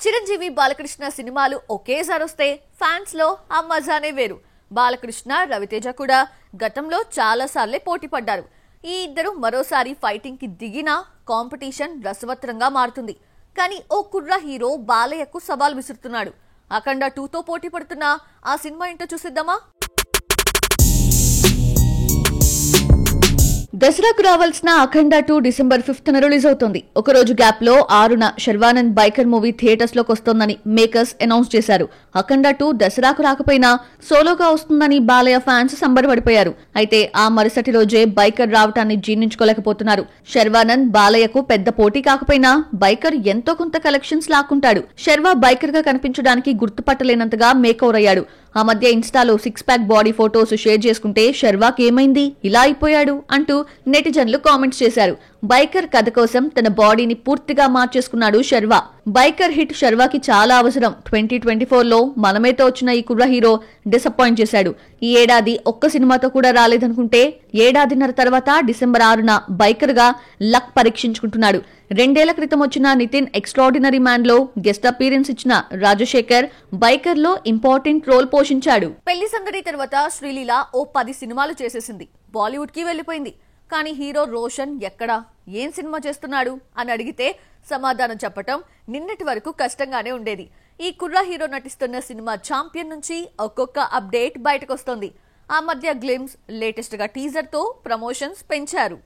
చిరంజీవి బాలకృష్ణ సినిమాలు ఒకేసారి వస్తే ఫ్యాన్స్ లో ఆ మజానే వేరు. బాలకృష్ణ రవితేజ కూడా గతంలో చాలా సార్లే పోటీ పడ్డారు. ఈ ఇద్దరు మరోసారి ఫైటింగ్ కి దిగినా కాంపిటీషన్ రసవత్రంగా మారుతుంది. కానీ ఓ కుర్ర హీరో బాలయ్యకు సవాల్ విసురుతున్నాడు. అఖండ 2తో పోటీ పడుతున్న ఆ సినిమా ఏంటో చూసిద్దామా? దసరాకు రావాల్సిన అఖండ 2 డిసెంబర్ 5న రిలీజ్ అవుతోంది. ఒకరోజు గ్యాప్ లో 6న శర్వానంద్ బైకర్ మూవీ థియేటర్స్ లోకి వస్తోందని మేకర్స్ అనౌన్స్ చేశారు. అఖండ 2 దసరాకు రాకపోయినా సోలోగా వస్తుందని బాలయ్య ఫ్యాన్స్ సంబరపడిపోయారు. అయితే ఆ మరుసటి రోజే బైకర్ రావటాన్ని జీర్ణించుకోలేకపోతున్నారు. శర్వానంద్ బాలయ్యకు పెద్ద పోటీ కాకపోయినా బైకర్ ఎంతో కొంత కలెక్షన్స్ లాక్కుంటాడు. శర్వా బైకర్ గా కనిపించడానికి గుర్తుపట్టలేనంతగా మేకవర్ అయ్యాడు. ఆ మధ్య ఇన్స్టాలో 6 ప్యాక్ బాడీ ఫోటోస్ షేర్ చేసుకుంటే శర్వాకి ఏమైంది, ఇలా అయిపోయాడు అంటూ నెటిజన్లు కామెంట్స్ చేశారు. బైకర్ కథ కోసం తన బాడీని పూర్తిగా మార్చేసుకున్నాడు శర్వా. బైకర్ హిట్ శర్వాకి చాలా అవసరం. 2024లో మనమేతో వచ్చిన ఈ కుర్ర హీరో డిసప్పాయింట్ చేశాడు. ఈ ఏడాది ఒక్క సినిమాతో కూడా రాలేదనుకుంటే ఏడాదిన్నర తర్వాత డిసెంబర్ 6న బైకర్ గా లక్ పరీక్షించుకుంటున్నాడు. 2 ఏళ్ల క్రితం వచ్చిన నితిన్ ఎక్స్ట్రాడినరీ మ్యాన్ లో గెస్ట్ అపీరెన్స్ ఇచ్చిన రాజశేఖర్ బైకర్ లో ఇంపార్టెంట్ రోల్ పోషించాడు. పెళ్లి సందడి తర్వాత శ్రీలీల ఓ 10 సినిమాలు చేసేసింది. బాలీవుడ్ కి వెళ్లిపోయింది. కానీ హీరో రోషన్ ఎక్కడా, ఏం సినిమా చేస్తున్నాడు అని అడిగితే సమాధానం చెప్పటం నిన్నటి వరకు కష్టంగానే ఉండేది. ఈ కుర్ర హీరో నటిస్తున్న సినిమా ఛాంపియన్ నుంచి ఒక్కొక్క అప్డేట్ బయటకొస్తోంది. ఆ మధ్య గ్లిమ్స్, లేటెస్ట్ గా టీజర్ తో ప్రమోషన్స్ పెంచారు.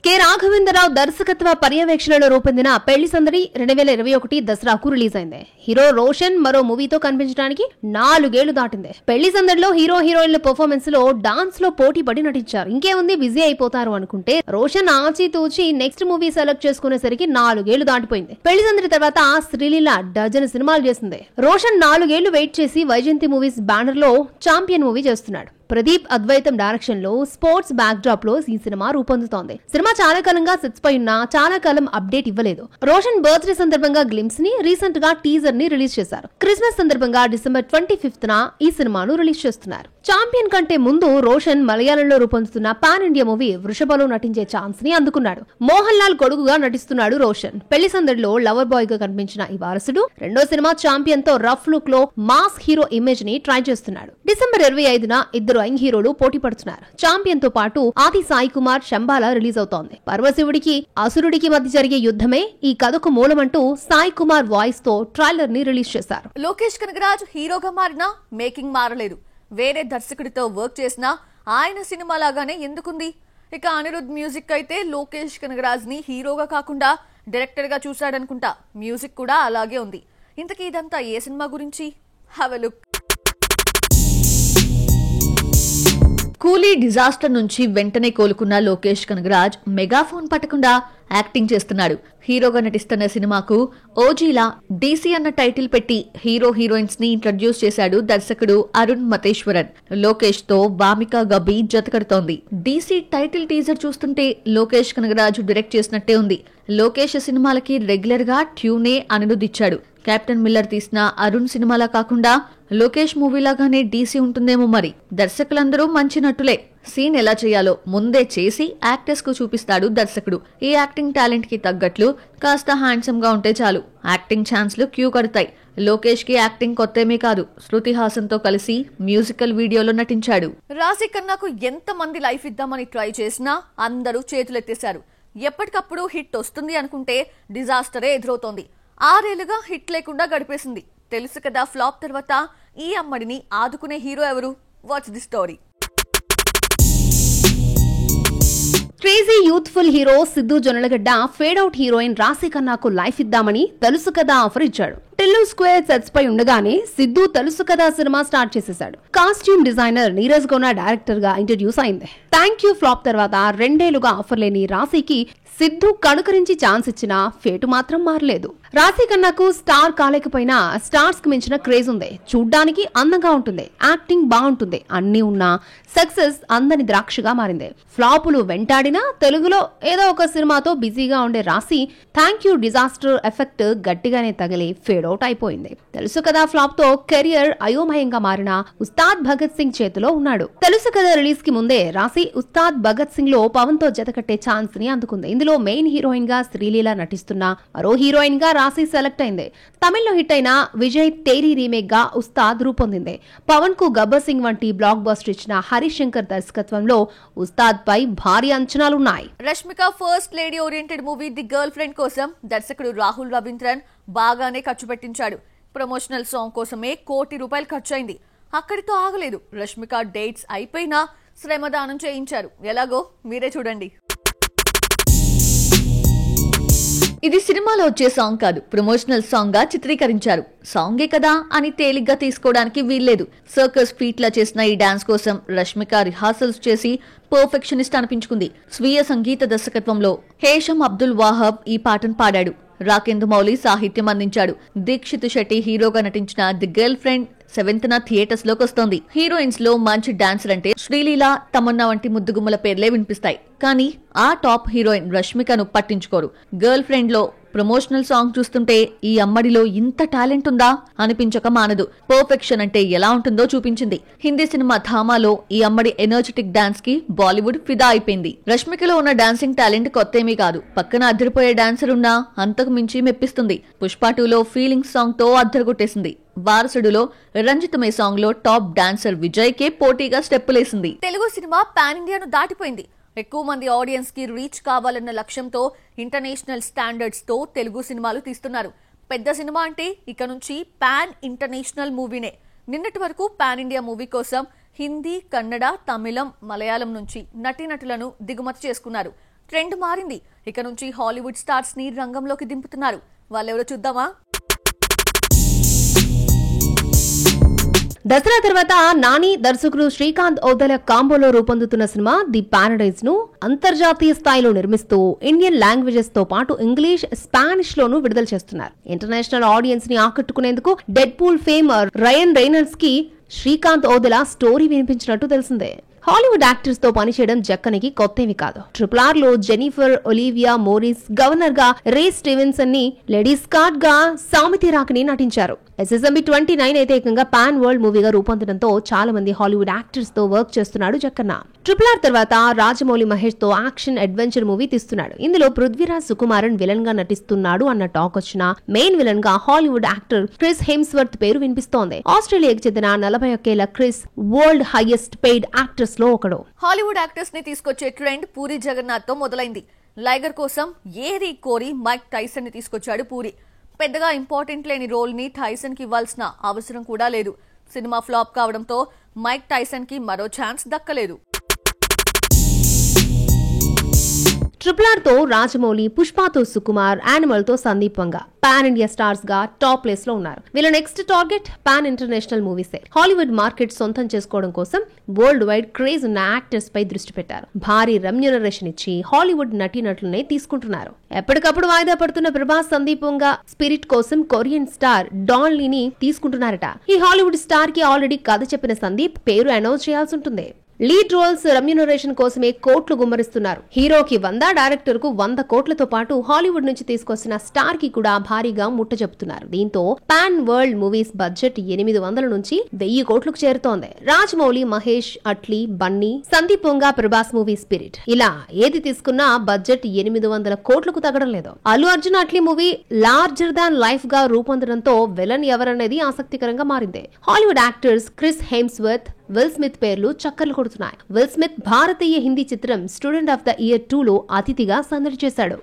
కె రాఘవేంద్రరావు దర్శకత్వ పర్యవేక్షణలో రూపొందిన పెళ్లి సందడి 2021 దసరాకు రిలీజ్ అయింది. హీరో రోషన్ మరో మూవీతో కనిపించడానికి 4 ఏళ్లు దాటింది. పెళ్లి సందడిలో హీరో హీరోయిన్ల పర్ఫార్మెన్స్ లో డాన్స్ లో పోటీ పడి నటించారు. ఇంకేముంది, బిజీ అయిపోతారు అనుకుంటే రోషన్ ఆచితూచి నెక్స్ట్ మూవీ సెలెక్ట్ చేసుకునేసరికి 4 ఏళ్లు దాటిపోయింది. పెళ్లి సందడి తర్వాత శ్రీలీల డజన్ సినిమాలు చేసింది. రోషన్ 4 ఏళ్లు వెయిట్ చేసి వైజయంతి మూవీస్ బ్యానర్ లో ఛాంపియన్ మూవీ చేస్తున్నాడు. ప్రదీప్ అద్వైతం డైరెక్షన్ లో స్పోర్ట్స్ బ్యాక్ డ్రాప్ లో ఈ సినిమా రూపొందుతోంది. సినిమా చాలా కాలంగా సెట్స్ పై ఉన్నా చాలా కాలం అప్డేట్ ఇవ్వలేదు. రోషన్ బర్త్డే సందర్భంగా గ్లిమ్స్ ని, రీసెంట్ గా టీజర్ ని రిలీజ్ చేశారు. క్రిస్మస్ సందర్భంగా డిసెంబర్ 25న ఈ సినిమాను రిలీజ్ చేస్తున్నారు. ఛాంపియన్ కంటే ముందు రోషన్ మలయాళంలో రూపొందుతున్న పాన్ ఇండియా మూవీ వృషభలో నటించే ఛాన్స్ ని అందుకున్నాడు. మోహన్ లాల్ కొడుకుగా నటిస్తున్నాడు రోషన్. పెళ్లి సందడిలో లవర్ బాయ్ గా కనిపించిన ఈ వారసుడు రెండో సినిమా ఛాంపియన్ తో రఫ్ లుక్ లో మాస్ హీరో ఇమేజ్ ని ట్రై చేస్తున్నాడు. డిసెంబర్ 25న ఇద్దరు యంగ్ హీరోలు పోటీ పడుతున్నారు. ఛాంపియన్ తో పాటు ఆది సాయి కుమార్ శంబాల రిలీజ్ అవుతోంది. పరమశివుడికి అసురుడికి మధ్య జరిగే యుద్ధమే ఈ కథకు మూలమంటూ సాయి కుమార్ వాయిస్ తో ట్రైలర్ ని రిలీజ్ చేశారు. లోకేష్ కనగరాజ్ హీరోగా మారినా మేకింగ్ మారలేదు. వేరే దర్శకుడితో వర్క్ చేసినా ఆయన సినిమా లాగానే ఎందుకుంది. ఇక అనిరుద్ మ్యూజిక్ అయితే లోకేష్ కనగరాజ్ ని హీరోగా కాకుండా డైరెక్టర్ గా చూశాడనుకుంటా. మ్యూజిక్ కూడా అలాగే ఉంది. ఇంతకీ ఇదంతా ఏ సినిమా గురించి? Have a look. కూలీ డిజాస్టర్ నుంచి వెంటనే కోలుకున్న లోకేష్ కనగరాజ్ మెగాఫోన్ పట్టకుండా యాక్టింగ్ చేస్తున్నాడు. హీరోగా నటిస్తున్న సినిమాకు ఓజీలా డీసీ అన్న టైటిల్ పెట్టి హీరో హీరోయిన్స్ ని ఇంట్రడ్యూస్ చేశాడు దర్శకుడు అరుణ్ మతేశ్వరన్. లోకేష్ తో Vamika Gabbi జతకడుతోంది. DC title teaser చూస్తుంటే లోకేష్ కనగరాజ్ డైరెక్ట్ చేసినట్టే ఉంది. లోకేష్ సినిమాలకి రెగ్యులర్ గా ట్యూనే అనిరుద్ ఇచ్చాడు. కెప్టెన్ మిల్లర్ తీసిన అరుణ్ సినిమాలా కాకుండా లోకేష్ మూవీలాగానే డీసీ ఉంటుందేమో మరి. దర్శకులందరూ మంచి నటులే. సీన్ ఎలా చేయాలో ముందే చేసి యాక్టర్స్ కు చూపిస్తాడు దర్శకుడు. ఈ యాక్టింగ్ టాలెంట్ కి తగ్గట్లు కాస్త హ్యాండ్సమ్ గా ఉంటే చాలు, యాక్టింగ్ ఛాన్స్లు క్యూ కడతాయి. లోకేష్ కి యాక్టింగ్ కొత్తేమీ కాదు. శృతి హాసన్ తో కలిసి మ్యూజికల్ వీడియోలో నటించాడు. రాశి ఖన్నాకు ఎంత మంది లైఫ్ ఇద్దామని ట్రై చేసినా అందరూ చేతులెత్తేశారు. ఎప్పటికప్పుడు హిట్ వస్తుంది అనుకుంటే డిజాస్టరే ఎదురవుతోంది. 6 ఏళ్లుగా హిట్ లేకుండా గడిపేసింది. తెలుసు కదా ఫ్లాప్ తర్వాత ఈ అమ్మడిని ఆదుకునే హీరో ఎవరు? Watch the story. Crazy youthful hero Siddhu Jonnalagadda fade out heroine రాశి ఖన్నాకు లైఫ్ ఇద్దామని తెలుసు కదా ఆఫర్ ఇచ్చాడు. టిల్లు స్క్వేర్ సెట్స్ పై ఉండగానే సిద్ధు తెలుసు కదా సినిమా స్టార్ట్ చేసేశాడు. కాస్ట్యూమ్ డిజైనర్ నీరజ్ గౌన డైరెక్టర్ గా ఇంట్రడ్యూస్ అయింది. థ్యాంక్ యూ ఫ్లాప్ తర్వాత 2 ఏళ్లుగా ఆఫర్ లేని రాశికి సిద్ధు కడుకరించి ఛాన్స్ ఇచ్చినా ఫేటు మాత్రం మారలేదు. రాశి ఖన్నాకు స్టార్ కాలేకపోయినా స్టార్స్ కి మించిన క్రేజ్ ఉంది. చూడ్డానికి అందంగా ఉంటుంది, యాక్టింగ్ బాగుంటుంది, అన్ని ఉన్నా సక్సెస్ అందని ద్రాక్షగా మారింది. ఫ్లాపులు వెంటాడినా తెలుగులో ఏదో ఒక సినిమాతో బిజీగా ఉండే రాశి థ్యాంక్ యూ డిజాస్టర్ ఎఫెక్ట్ గట్టిగానే తగిలి ఫేడ్ అవుట్ అయిపోయింది. తెలుసు కదా ఫ్లాప్ తో కెరియర్ అయోమయంగా మారిన ఉస్తాద్ భగత్ సింగ్ చేతిలో ఉన్నాడు. తెలుసు కదా రిలీజ్ కి ముందే రాశి ఉస్తాద్ భగత్ సింగ్ లో పవన్ తో జతకట్టే ఛాన్స్ ని అందుకుంది. ఇందులో మెయిన్ హీరోయిన్ గా శ్రీలీల నటిస్తున్న మరో హీరోయిన్ గా రాశి సెలెక్ట్ అయింది. తమిళ్లో హిట్ అయిన విజయ్ తేరీ రీమేక్ గా ఉస్తాద్ రూపొందింది. పవన్ కు గబ్బర్ సింగ్ వంటి బ్లాక్ బస్టర్ ఇచ్చిన హరీష్ శంకర్ దర్శకత్వంలో ఉస్తాద్ పై భారీ అంచనాలున్నాయి. Rashmika first lady oriented movie the girlfriend కోసం దర్శకుడు రాహుల్ రవీంద్రన్ బాగానే ఖర్చు పెట్టించాడు. ప్రమోషనల్ సాంగ్ కోసమే ₹1 కోటి ఖర్చయింది. అక్కడితో ఆగలేదు. రష్మిక డేట్స్ అయిపోయినా శ్రమదానం చేయించారు. ఎలాగో మీరే చూడండి. ఇది సినిమాలో వచ్చే సాంగ్ కాదు, ప్రమోషనల్ సాంగ్ గా చిత్రీకరించారు. సాంగే కదా అని తేలిగ్గా తీసుకోవడానికి వీల్లేదు. సర్కస్ ఫీట్ లా చేసిన ఈ డాన్స్ కోసం రష్మిక రిహార్సల్స్ చేసి పర్ఫెక్షనిస్ట్ అనిపించుకుంది. స్వీయ సంగీత దర్శకత్వంలో హేషం అబ్దుల్ వాహబ్ ఈ పాటను పాడాడు. రాకేందు మౌలి సాహిత్యం అందించాడు. దీక్షిత్ శెట్టి హీరోగా నటించిన the girl friend 7th theatres లోకి వస్తోంది. హీరోయిన్స్ లో మంచి డాన్సర్ అంటే శ్రీలీల, తమన్నా వంటి ముద్దుగుమ్మల పేర్లే వినిపిస్తాయి. కానీ ఆ టాప్ హీరోయిన్ రష్మికను పట్టించుకోరు. గర్ల్ ఫ్రెండ్ లో ప్రమోషనల్ సాంగ్ చూస్తుంటే ఈ అమ్మడిలో ఇంత టాలెంట్ ఉందా అనిపించక మానదు. పర్ఫెక్షన్ అంటే ఎలా ఉంటుందో చూపించింది. హిందీ సినిమా ధామాలో ఈ అమ్మడి ఎనర్జెటిక్ డాన్స్ కి బాలీవుడ్ ఫిదా అయిపోయింది. రష్మికలో ఉన్న డాన్సింగ్ టాలెంట్ కొత్తేమీ కాదు. పక్కన అద్దరిపోయే డాన్సర్ ఉన్నా అంతకు మించి మెప్పిస్తుంది. పుష్ప 2లో ఫీలింగ్ సాంగ్ తో అద్దరగొట్టేసింది. వారసుడులో రంజితమే సాంగ్ లో టాప్ డాన్సర్ విజయ్ కే పోటీగా స్టెప్పులేసింది. తెలుగు సినిమా పాన్ ఇండియాను దాటిపోయింది. ఎక్కువ మంది ఆడియన్స్ కి రీచ్ కావాలన్న లక్ష్యంతో ఇంటర్నేషనల్ స్టాండర్డ్స్ తో తెలుగు సినిమాలు తీస్తున్నారు. పెద్ద సినిమా అంటే ఇక నుంచి పాన్ ఇంటర్నేషనల్ మూవీనే. నిన్నటి వరకు పాన్ ఇండియా మూవీ కోసం హిందీ, కన్నడ, తమిళం, మలయాళం నుంచి నటీనటులను దిగుమతి చేసుకున్నారు. ట్రెండ్ మారింది. ఇక నుంచి హాలీవుడ్ స్టార్స్ ని రంగంలోకి దింపుతున్నారు. వాళ్ళెవరో చూద్దామా? దసరా తర్వాత నాని దర్శకుడు శ్రీకాంత్ ఔదల కాంబోలో రూపొందుతున్న సినిమా ది పారడైజ్ ను అంతర్జాతీయ స్థాయిలో నిర్మిస్తూ ఇండియన్ లాంగ్వేజెస్ తో పాటు ఇంగ్లీష్, స్పానిష్ లోనూ విడుదల చేస్తున్నారు. ఇంటర్నేషనల్ ఆడియన్స్ ని ఆకట్టుకునేందుకు డెడ్ పూల్ ఫేమర్ రయన్ రెయినల్డ్స్ కి శ్రీకాంత్ ఔదల స్టోరీ వినిపించినట్టు తెలిసిందే. హాలీవుడ్ యాక్టర్స్ తో పనిచేయడం జక్కనికి కొత్తేమి కాదు. RRR లో జెనిఫర్ ఒలివియా మోరిస్, గవర్నర్ గా రే స్టీవెన్సన్ ని, లేడీ స్కాట్ గా సామితి రాకని నటించారు. SSMB 29 అయితే ఏకంగా పాన్ వరల్డ్ మూవీగా రూపొందడంతో చాలా మంది హాలీవుడ్ యాక్టర్స్ తో వర్క్ చేస్తున్నాడు జక్కన్న. RRR తర్వాత రాజమౌళి మహేష్ తో యాక్షన్ అడ్వెంచర్ మూవీ తీస్తున్నాడు. ఇందులో పృథ్వీరాజ్ సుకుమారన్ విలన్ గా నటిస్తున్నాడు అన్న టాక్ వచ్చిన మెయిన్ విలన్ గా హాలీవుడ్ యాక్టర్ క్రిస్ హెమ్స్వర్త్ పేరు వినిపిస్తోంది. ఆస్ట్రేలియాకి చెందిన 41 ఏళ్ల Chris world highest paid actors లో ఒకడు. హాలీవుడ్ యాక్టర్స్ ని తీసుకొచ్చే ట్రెండ్ పూరి జగన్నాథ్ తో మొదలైంది. లైగర్ కోసం ఏరి కోరి మైక్ టైసన్ ని తీసుకొచ్చాడు పూరి. పెద్దగా ఇంపార్టెంట్ లేని రోల్ ని టైసన్ కి ఇవ్వాల్సిన అవసరం కూడా లేదు. సినిమా ఫ్లాప్ కావడంతో మైక్ టైసన్ కి మరో ఛాన్స్ దక్కలేదు. RRR తో రాజమౌళి, పుష్పతో సుకుమార్, యానిమల్ తో Sandeep Vanga pan India stars గా టాప్ ప్లేస్ లో ఉన్నారు. వీళ్ళ నెక్స్ట్ టార్గెట్ పాన్ ఇంటర్నేషనల్ మూవీసే. హాలీవుడ్ మార్కెట్ సొంతం చేసుకోవడం కోసం వరల్డ్ వైడ్ క్రేజ్ ఉన్న యాక్టర్స్ పై దృష్టి పెట్టారు. భారీ రెమ్యూనరేషన్ ఇచ్చి హాలీవుడ్ నటీనటులనే తీసుకుంటున్నారు. ఎప్పటికప్పుడు వాయిదా పడుతున్న ప్రభాస్, సందీప్ వంగ స్పిరిట్ కోసం కొరియన్ స్టార్ డాన్ లీని తీసుకుంటున్నారట. ఈ హాలీవుడ్ స్టార్ కి ఆల్రెడీ కథ చెప్పిన సందీప్ పేరు అనౌన్స్ చేయాల్సి ఉంటుంది. లీడ్ రోల్స్ రెమ్యూనరేషన్ కోసమే కోట్లు గుమ్మరిస్తున్నారు. హీరోకి 100, డైరెక్టర్ కు 100 కోట్లతో పాటు హాలీవుడ్ నుంచి తీసుకొచ్చిన స్టార్ కి కూడా భారీగా ముట్ట చెబుతున్నారు. దీంతో పాన్ వరల్డ్ మూవీస్ బడ్జెట్ 800 నుంచి 1000 కోట్లకు చేరుతోంది. రాజమౌళి, మహేష్, అట్లీ, బన్నీ, సందీప్ వంగ, ప్రభాస్ మూవీ స్పిరిట్ ఇలా ఏది తీసుకున్నా బడ్జెట్ 800 కోట్లకు తగ్గడం లేదు. Allu Arjun Atlee movie larger than life గా రూపొందడంతో విలన్ ఎవరనేది ఆసక్తికరంగా మారింది. Hollywood actors Chris Hemsworth, will Smith పేర్లు చక్కర్లు కొడుతున్నాయి. విల్ స్మిత్ భారతీయ హిందీ చిత్రం స్టూడెంట్ ఆఫ్ ద ఇయర్ 2లో అతిథిగా సందడి చేశాడు.